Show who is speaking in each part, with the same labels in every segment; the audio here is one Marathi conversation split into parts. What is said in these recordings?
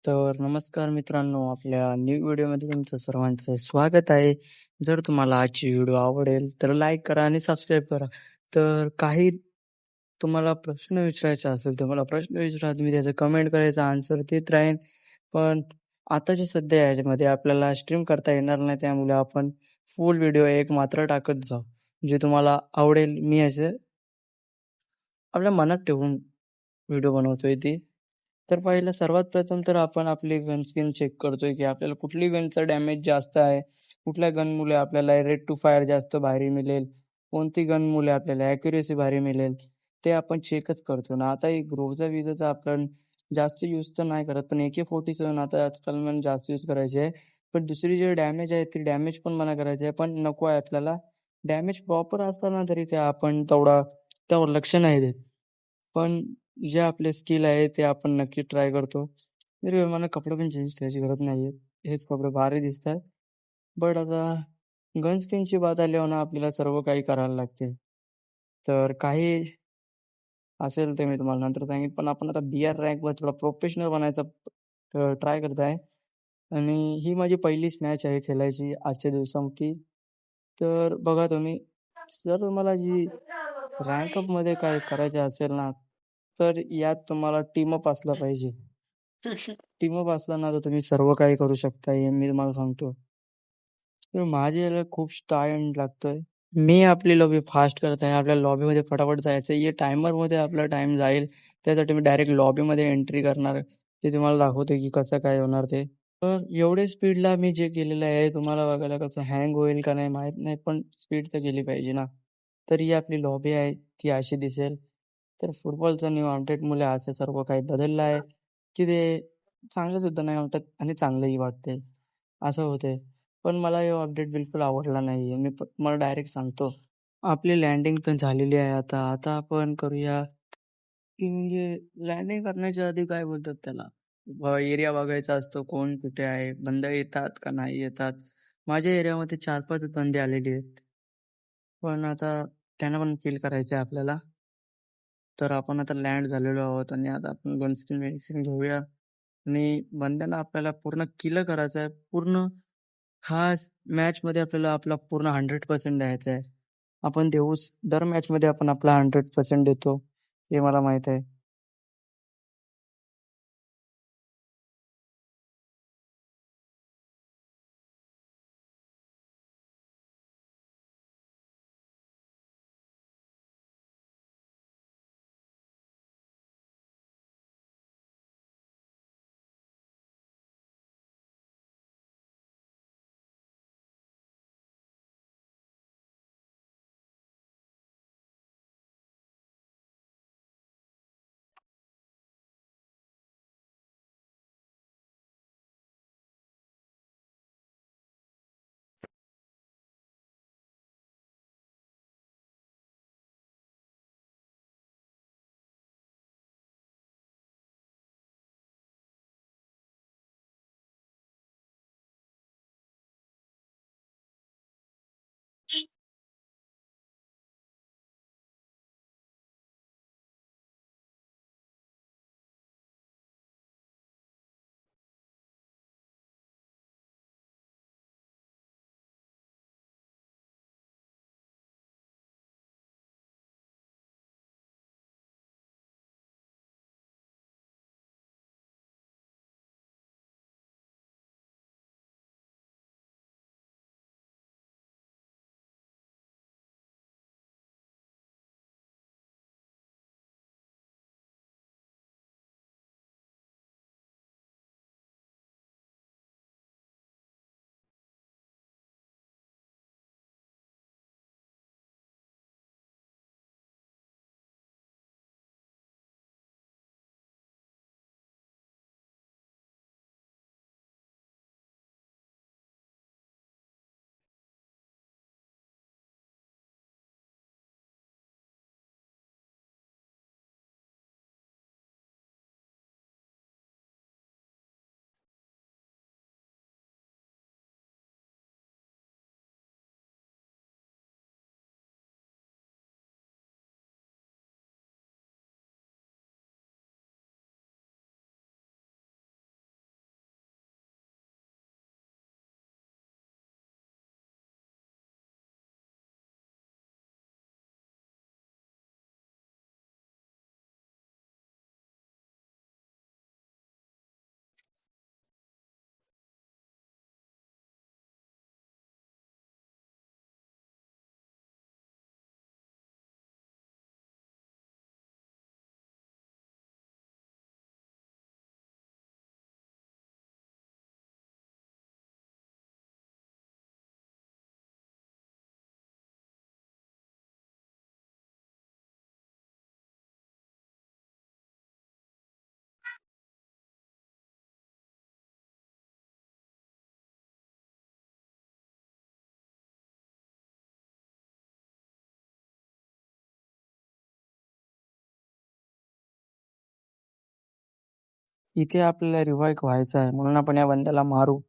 Speaker 1: तर नमस्कार मित्रांनो, आपल्या न्यू व्हिडिओमध्ये तुमचं सर्वांचं स्वागत आहे. जर तुम्हाला आजची व्हिडिओ आवडेल तर लाईक करा आणि सबस्क्राईब करा. तर काही तुम्हाला प्रश्न विचारायचा असेल तर मला प्रश्न विचारा. तुम्ही त्याचं कमेंट करायचा, आन्सर देत राहीन. पण आताच्या सध्या ह्याच्यामध्ये आपल्याला स्ट्रीम करता येणार नाही, त्यामुळे आपण फुल व्हिडिओ एक मात्र टाकत जाऊ. जे तुम्हाला आवडेल. मी असे आपल्या मनात ठेवून व्हिडिओ बनवतोय ती. तर पहिलं सर्वात प्रथम तर आपण आपली गन स्किन चेक करतोय, की आपल्याला कुठली गनचा डॅमेज जास्त आहे, कुठल्या गनमुळे आपल्याला रेट टू फायर जास्त भारी मिळेल, कोणती गनमुळे आपल्याला ॲक्युरेसी भारी मिळेल, ते आपण चेकच करतो ना. आता एक ग्रोजा-विजाचा आपण जास्त यूज तर नाही करत, पण AK-47 आता आजकाल मला जास्त यूज करायची आहे. पण दुसरी जी डॅमेज आहे, ती डॅमेज पण मला करायची आहे, पण नको आहे आपल्याला. डॅमेज प्रॉपर असताना तरी ते आपण तेवढा त्यावर लक्ष नाही देत. पण जे आपले स्किल आहे ते आपण नक्की ट्राय करतो. तरी मला कपडे पण चेंज करायची गरज नाहीये. हेच कपडे भारी दिसतात. बट आता गन स्किनची बात आल्यावर ना आपल्याला सर्व काही करायला लागते. तर काही असेल ते मी तुम्हाला नंतर सांगेन. पण आपण आता BR रँकवर थोडा प्रोफेशनल बनायचा ट्राय करत आहे. आणि ही माझी पहिलीच मॅच आहे खेळायची आजच्या दिवसामध्ये. तर बघा तुम्ही, जर तुम्हाला जी रँक अपमध्ये काय करायचे असेल ना, तर यात तुम्हाला टीम अप असला पाहिजे. टीम अप असला ना, तर तुम्ही सर्व काही करू शकता, हे मी तुम्हाला सांगतो. तर माझ्या याला खूप टाईम लागतोय. मी आपली लॉबी फास्ट करत आहे. आपल्या लॉबीमध्ये फटाफट जायचं आहे. टायमरमध्ये आपला टाईम जाईल. त्यासाठी मी डायरेक्ट लॉबीमध्ये एंट्री करणार. ते तुम्हाला दाखवतो की कसं काय होणार ते. तर एवढे स्पीडला मी जे केलेलं आहे, तुम्हाला बघायला कसं हँग होईल का नाही माहीत नाही, पण स्पीड तर केली पाहिजे ना. तर ही आपली लॉबी आहे, ती अशी दिसेल. तर फुटबॉलचा न्यू अपडेटमुळे असं सर्व काही बदललं आहे, की ते चांगलं सुद्धा नाही वाटत आणि चांगलंही वाटतंय. असं होतंय. पण मला हे अपडेट बिलकुल आवडला नाहीये. तुम्हाला डायरेक्ट सांगतो. आपली लँडिंग तर झालेली आहे आता. आता आपण करूया, की म्हणजे लँडिंग करण्याच्या आधी काय बोलतात त्याला, एरिया बघायचा असतो, कोण कुठे आहे, बंद येतात का नाही येतात. माझ्या एरियामध्ये 4-5 बंदे आलेली आहेत. पण आता त्यांना पण किल करायचं आहे आपल्याला. तर आपण आता लँड झालेलो आहोत आणि आता आपण गनस्किन वेनस्किन घेऊया आणि बंद्यांना आपल्याला पूर्ण किल करायचं आहे. पूर्ण हा मॅचमध्ये आपल्याला आपला पूर्ण 100% द्यायचा आहे. आपण देऊच, दर मॅचमध्ये आपण आपला 100% देतो, हे मला माहीत आहे. इथे आपल्याला रिवाईव्ह व्हायचं आहे म्हणून आपण या बंद्याला मारू.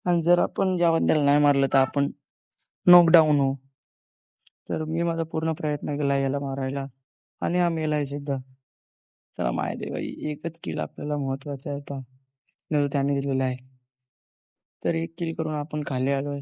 Speaker 1: आणि जर आपण या बंद्याला नाही मारलं तर आपण नॉकडाऊन होऊ. तर मी माझा पूर्ण प्रयत्न केला याला मारायला आणि हा मेलाय सुद्धा. त्याला माहिती आहे भाई एकच किल आपल्याला महत्वाचा आहे आता, जो त्याने दिलेला आहे. तर एक किल करून आपण खाली आलोय.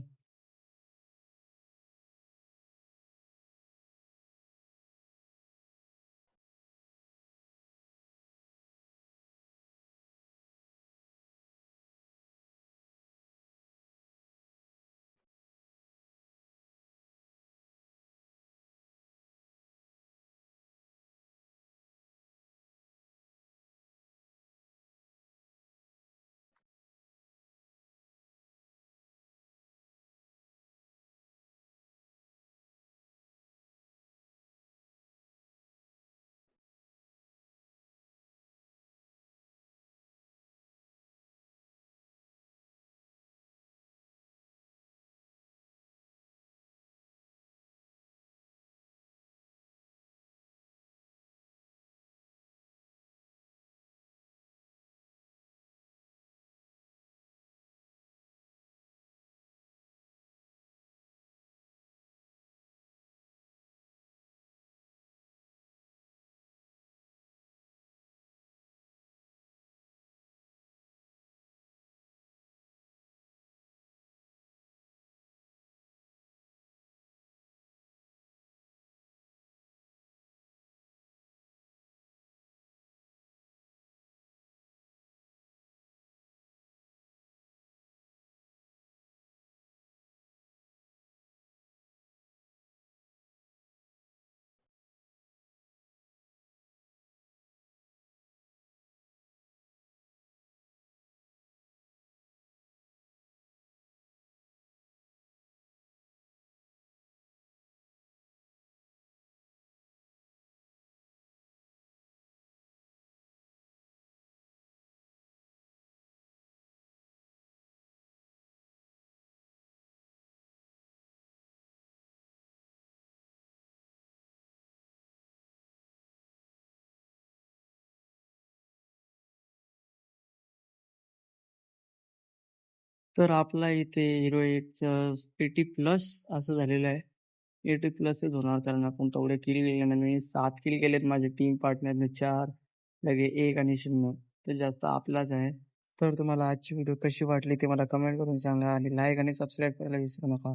Speaker 1: तर आपला इथे हिरो एकचं 80+ असं झालेलं आहे. 80+च होणार कारण आपण तेवढे किल केले नाही. मी 7 किल केलेत, माझे टीम पार्टनरने 4, लगे 1 आणि 0. तर जास्त आपलाच आहे. तर तुम्हाला आजची व्हिडिओ कशी वाटली ते मला कमेंट करून सांगा आणि लाईक आणि सबस्क्राईब करायला विसरू नका.